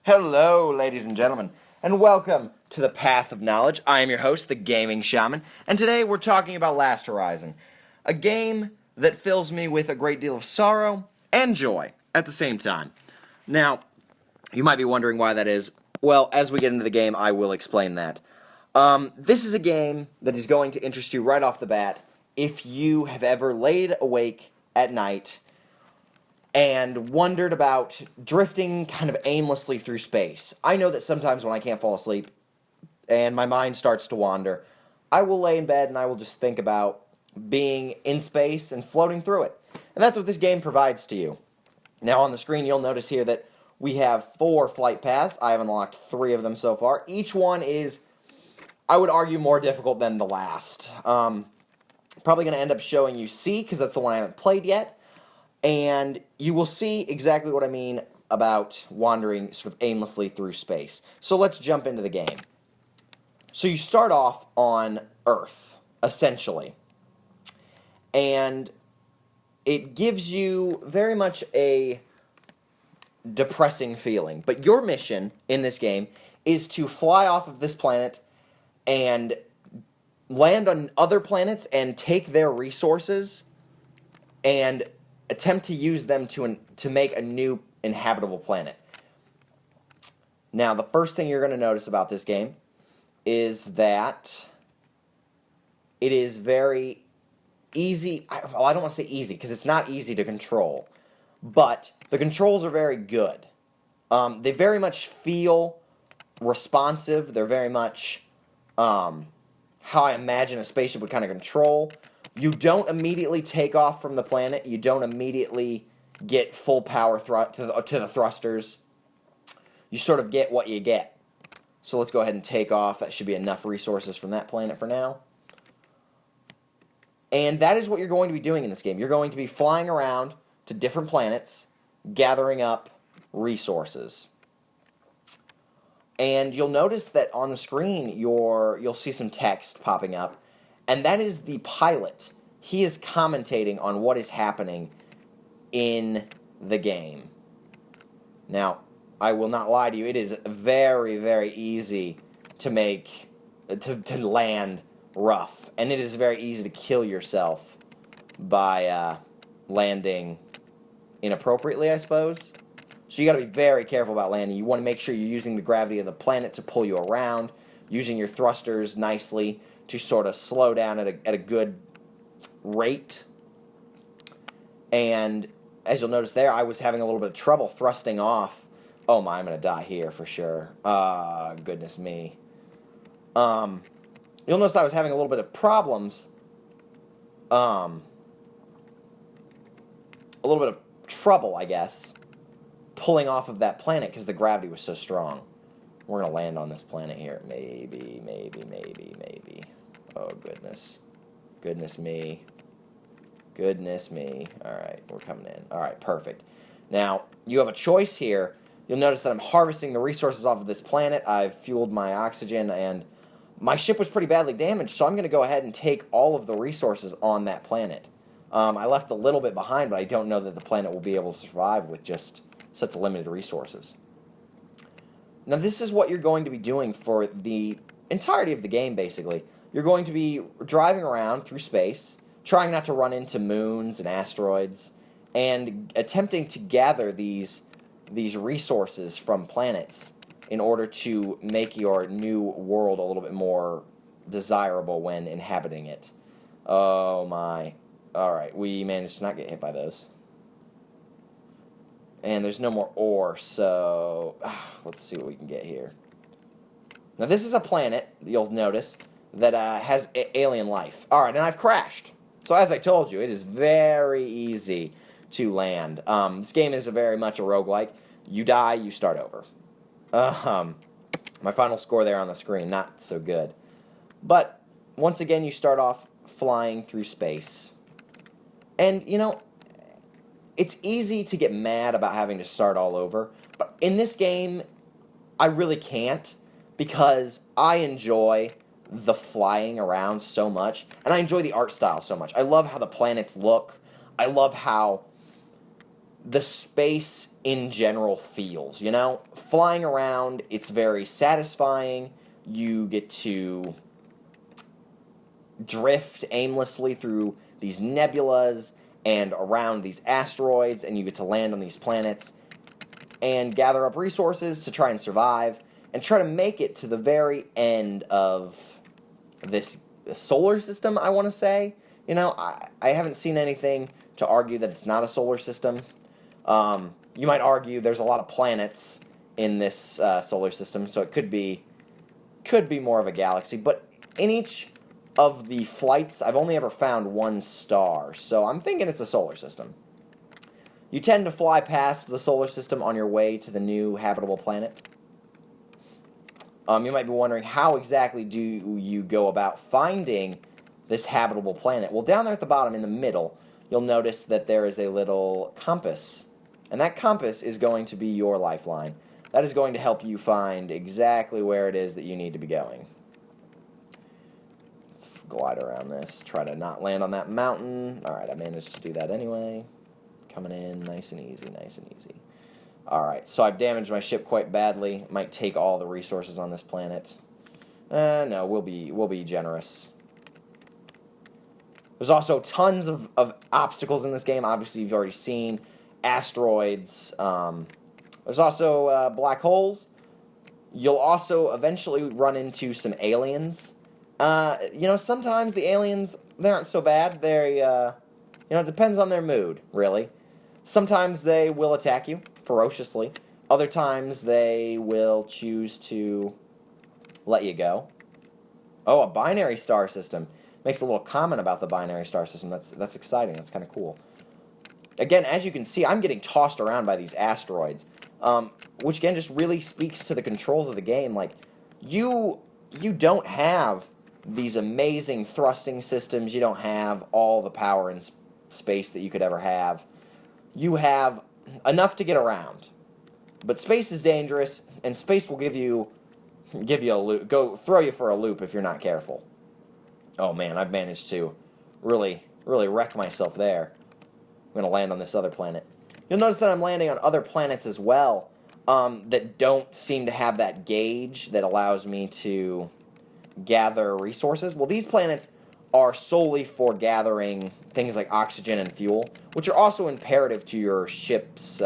Hello, ladies and gentlemen, and welcome to the Path of Knowledge. I am your host, the Gaming Shaman, and today we're talking about Last Horizon, a game that fills me with a great deal of sorrow and joy at the same time. Now, you might be wondering why that is. Well, as we get into the game, I will explain that. This is a game that is going to interest you right off the bat if you have ever laid awake at night and wondered about drifting kind of aimlessly through space. I know that sometimes when I can't fall asleep and my mind starts to wander, I will lay in bed and I will just think about being in space and floating through it. And that's what this game provides to you. Now on the screen you'll notice here that we have 4 flight paths. I have unlocked 3 of them so far. Each one is, I would argue, more difficult than the last. Probably going to end up showing you C, because that's the one I haven't played yet. And you will see exactly what I mean about wandering sort of aimlessly through space. So let's jump into the game. So you start off on Earth, essentially. And it gives you very much a depressing feeling. But your mission in this game is to fly off of this planet and land on other planets and take their resources and attempt to use them to make a new inhabitable planet. Now, the first thing you're going to notice about this game is that it is very easy. Well, I don't want to say easy, because it's not easy to control. But the controls are very good. They very much feel responsive. They're very much how I imagine a spaceship would kind of control. You don't immediately take off from the planet. You don't immediately get full power to the thrusters. You sort of get what you get. So let's go ahead and take off. That should be enough resources from that planet for now. And that is what you're going to be doing in this game. You're going to be flying around to different planets, gathering up resources. And you'll notice that on the screen you'll see some text popping up. And that is the pilot. He is commentating on what is happening in the game. Now, I will not lie to you, it is very, very easy to land rough. And it is very easy to kill yourself by landing inappropriately, I suppose. So you got to be very careful about landing. You want to make sure you're using the gravity of the planet to pull you around, using your thrusters nicely to sort of slow down at a good rate. And as you'll notice there, I was having a little bit of trouble thrusting off. Oh my, I'm going to die here for sure. Goodness me. You'll notice I was having a little bit of problems. A little bit of trouble, I guess, pulling off of that planet because the gravity was so strong. We're going to land on this planet here. Maybe. Oh, goodness. Goodness me. Alright, we're coming in. Alright, perfect. Now, you have a choice here. You'll notice that I'm harvesting the resources off of this planet. I've fueled my oxygen, and my ship was pretty badly damaged, so I'm going to go ahead and take all of the resources on that planet. I left a little bit behind, but I don't know that the planet will be able to survive with just such limited resources. Now, this is what you're going to be doing for the entirety of the game, basically. You're going to be driving around through space, trying not to run into moons and asteroids, and attempting to gather these resources from planets in order to make your new world a little bit more desirable when inhabiting it. Oh my. Alright, we managed to not get hit by those. And there's no more ore, so let's see what we can get here. Now this is a planet, you'll notice, that has alien life. Alright, and I've crashed. So as I told you, it is very easy to land. This game is very much a roguelike. You die, you start over. My final score there on the screen, not so good. But once again, you start off flying through space. And, you know, it's easy to get mad about having to start all over. But in this game, I really can't, because I enjoy the flying around so much, and I enjoy the art style so much. I love how the planets look. I love how the space in general feels, you know? Flying around, it's very satisfying. You get to drift aimlessly through these nebulas and around these asteroids, and you get to land on these planets and gather up resources to try and survive and try to make it to the very end of this solar system, I want to say. You know, I haven't seen anything to argue that it's not a solar system. You might argue there's a lot of planets in this solar system, so it could be more of a galaxy. But in each of the flights, I've only ever found one star, so I'm thinking it's a solar system. You tend to fly past the solar system on your way to the new habitable planet. You might be wondering, how exactly do you go about finding this habitable planet? Well, down there at the bottom in the middle, you'll notice that there is a little compass. And that compass is going to be your lifeline. That is going to help you find exactly where it is that you need to be going. Glide around this. Try to not land on that mountain. Alright, I managed to do that anyway. Coming in nice and easy, nice and easy. Alright, so I've damaged my ship quite badly. Might take all the resources on this planet. No, we'll be generous. There's also tons of obstacles in this game. Obviously, you've already seen asteroids. There's also black holes. You'll also eventually run into some aliens. You know, sometimes the aliens, they aren't so bad. They, you know, it depends on their mood, really. Sometimes they will attack you ferociously. Other times they will choose to let you go. Oh, a binary star system. Makes a little comment about the binary star system. That's exciting. That's kind of cool. Again, as you can see, I'm getting tossed around by these asteroids, which again just really speaks to the controls of the game. Like, you don't have these amazing thrusting systems. You don't have all the power in space that you could ever have. You have enough to get around, but space is dangerous, and space will give you a loop, throw you for a loop if you're not careful. Oh man, I've managed to really wreck myself there. I'm going to land on this other planet. You'll notice that I'm landing on other planets as well that don't seem to have that gauge that allows me to gather resources. Well, these planets are solely for gathering things like oxygen and fuel, which are also imperative to your ship's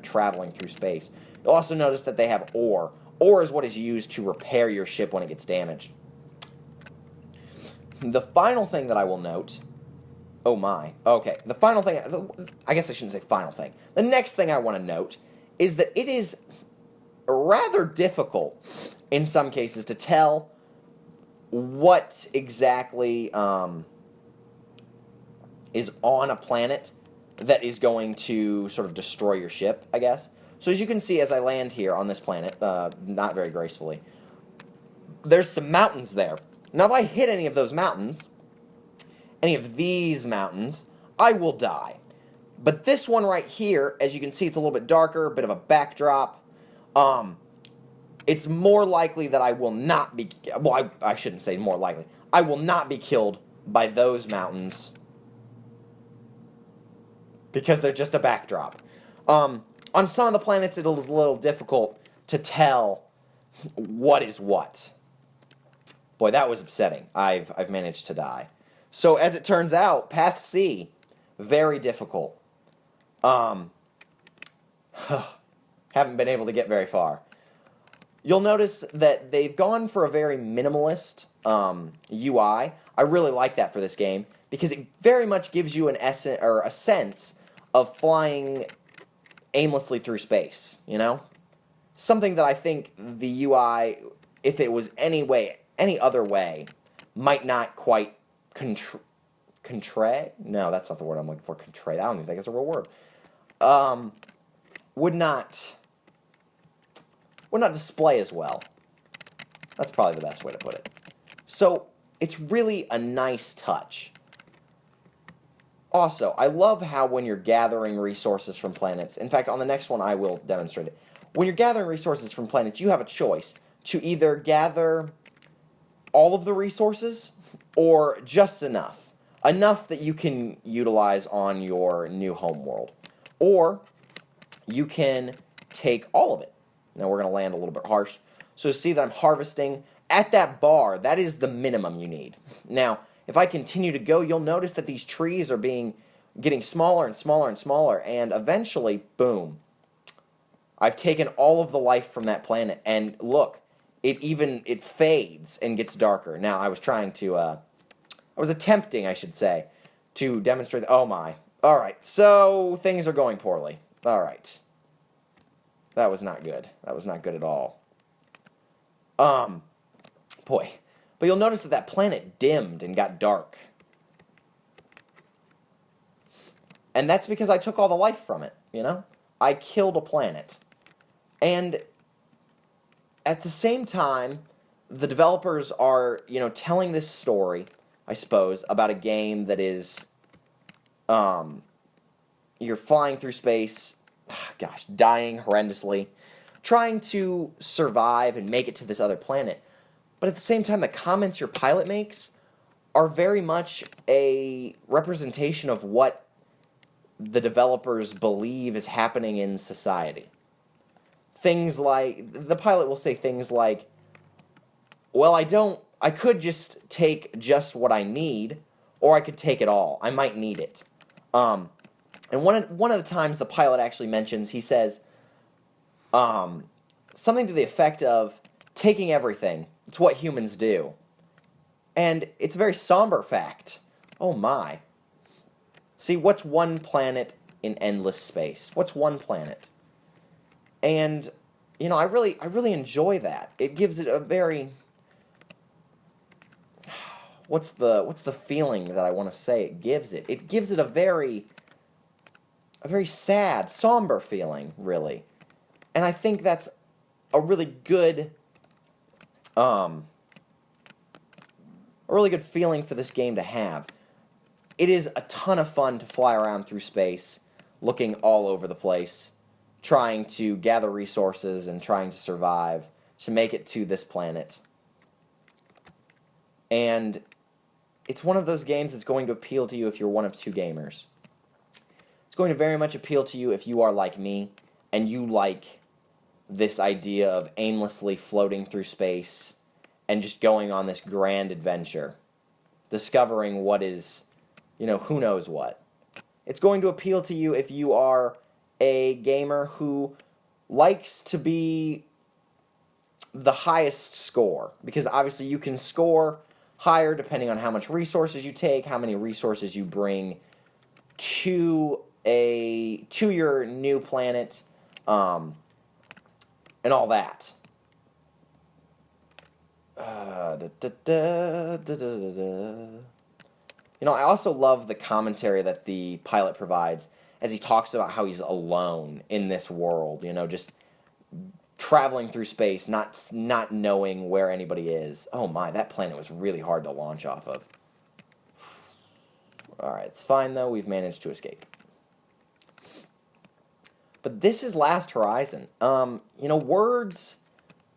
traveling through space. You'll also notice that they have ore. Ore is what is used to repair your ship when it gets damaged. The final thing that I will note... Oh my. Okay. The final thing... I guess I shouldn't say final thing. The next thing I want to note is that it is rather difficult, in some cases, to tell what exactly is on a planet that is going to sort of destroy your ship, I guess. So as you can see, as I land here on this planet, not very gracefully, there's some mountains there. Now, if I hit any of those mountains, any of these mountains, I will die. But this one right here, as you can see, it's a little bit darker, a bit of a backdrop. It's more likely that I will not be... Well, I shouldn't say more likely. I will not be killed by those mountains because they're just a backdrop. On some of the planets, it is a little difficult to tell what is what. Boy, that was upsetting. I've managed to die. So, as it turns out, Path C, very difficult. Haven't been able to get very far. You'll notice that they've gone for a very minimalist UI. I really like that for this game because it very much gives you a sense of flying aimlessly through space, you know? Something that I think the UI, if it was any other way, might not quite contray? No, that's not the word I'm looking for. Contray. I don't even think it's a real word. Would not display as well. That's probably the best way to put it. So, it's really a nice touch. Also, I love how when you're gathering resources from planets, in fact, on the next one I will demonstrate it. When you're gathering resources from planets, you have a choice to either gather all of the resources or just enough. Enough that you can utilize on your new homeworld. or you can take all of it. Now we're going to land a little bit harsh. So see that I'm harvesting at that bar. That is the minimum you need. Now, if I continue to go, you'll notice that these trees are getting smaller and smaller and smaller, and eventually, boom, I've taken all of the life from that planet, and look, it fades and gets darker. Now, I was attempting, I should say, to demonstrate, oh my. All right, so things are going poorly. All right. That was not good. That was not good at all. Boy. But you'll notice that that planet dimmed and got dark. And that's because I took all the life from it, you know? I killed a planet. And at the same time, the developers are, telling this story, I suppose, about a game that is, you're flying through space, dying horrendously, trying to survive and make it to this other planet. But at the same time, the comments your pilot makes are very much a representation of what the developers believe is happening in society. Things like, the pilot will say things like, well, I could just take just what I need, or I could take it all. I might need it. And one of the times the pilot actually mentions, he says, something to the effect of taking everything. It's what humans do. And it's a very somber fact. Oh my. See, what's one planet in endless space? What's one planet? And, I really enjoy that. It gives it a very... What's the feeling that I want to say it gives it? It gives it a very sad, somber feeling, really. And I think that's a really good feeling for this game to have. It is a ton of fun to fly around through space, looking all over the place, trying to gather resources and trying to survive to make it to this planet. And it's one of those games that's going to appeal to you if you're one of two gamers. It's going to very much appeal to you if you are like me, and you like this idea of aimlessly floating through space and just going on this grand adventure, discovering what is, who knows what. It's going to appeal to you if you are a gamer who likes to be the highest score, because obviously you can score higher depending on how much resources you take, how many resources you bring to your new planet, and all that. I also love the commentary that the pilot provides as he talks about how he's alone in this world, just traveling through space, not knowing where anybody is. Oh my, that planet was really hard to launch off of. Alright, it's fine though, we've managed to escape. But this is Last Horizon. Words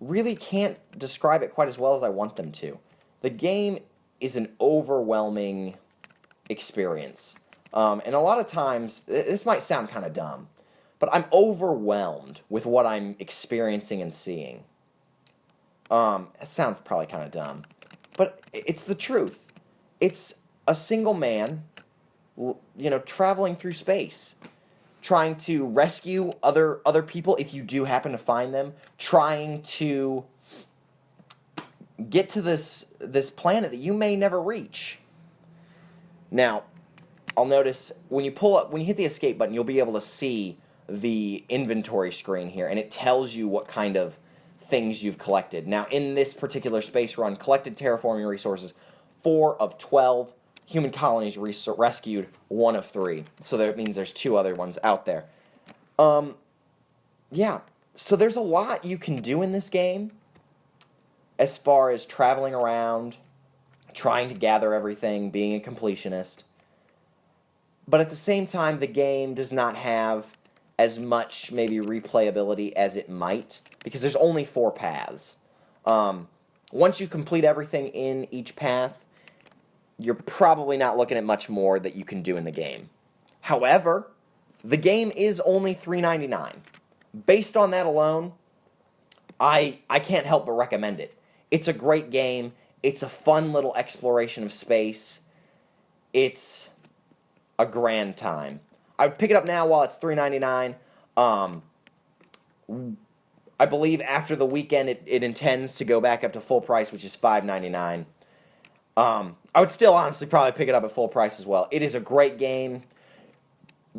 really can't describe it quite as well as I want them to. The game is an overwhelming experience. And a lot of times, this might sound kind of dumb, but I'm overwhelmed with what I'm experiencing and seeing. It sounds probably kind of dumb, but it's the truth. It's a single man, traveling through space, trying to rescue other people if you do happen to find them, trying to get to this planet that you may never reach. Now, I'll notice when you hit the escape button, you'll be able to see the inventory screen here, and it tells you what kind of things you've collected. Now, in this particular space run, collected terraforming resources, 4 of 12. Human colonies rescued 1 of 3. So that means there's 2 other ones out there. Yeah. So there's a lot you can do in this game as far as traveling around, trying to gather everything, being a completionist. But at the same time, the game does not have as much, maybe, replayability as it might, because there's only 4 paths. Once you complete everything in each path, you're probably not looking at much more that you can do in the game. However, The game is only $3.99. Based on that alone, I can't help but recommend it. It's a great game. It's a fun little exploration of space. It's a grand time. I would pick it up now while it's $3.99. I believe after the weekend it intends to go back up to full price, which is $5.99. I would still honestly probably pick it up at full price as well. It is a great game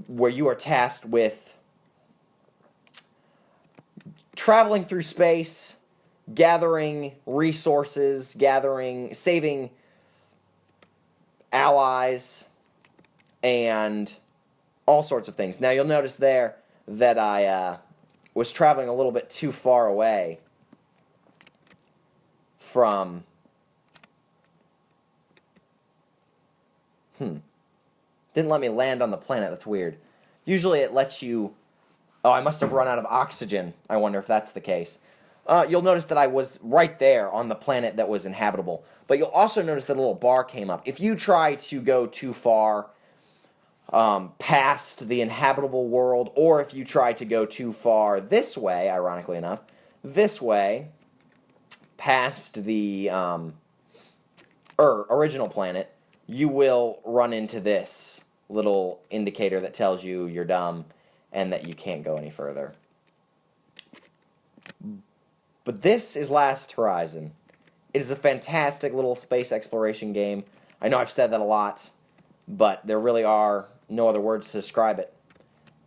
where you are tasked with traveling through space, gathering resources, saving allies, and all sorts of things. Now, you'll notice there that I was traveling a little bit too far away from... Didn't let me land on the planet. That's weird. Usually it lets you... Oh, I must have run out of oxygen. I wonder if that's the case. You'll notice that I was right there on the planet that was inhabitable. But you'll also notice that a little bar came up. If you try to go too far past the inhabitable world, or if you try to go too far this way, ironically enough, this way, past the original planet, you will run into this little indicator that tells you you're dumb and that you can't go any further. But this is Last Horizon. It is a fantastic little space exploration game. I know I've said that a lot, but there really are no other words to describe it.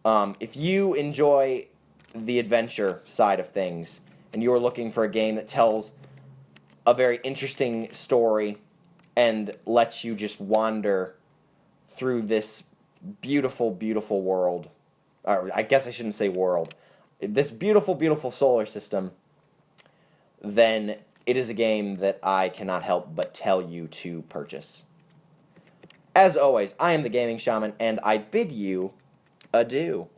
If you enjoy the adventure side of things, and you are looking for a game that tells a very interesting story and lets you just wander through this beautiful, beautiful world, or I guess I shouldn't say world, this beautiful, beautiful solar system, then it is a game that I cannot help but tell you to purchase. As always, I am the Gaming Shaman, and I bid you adieu.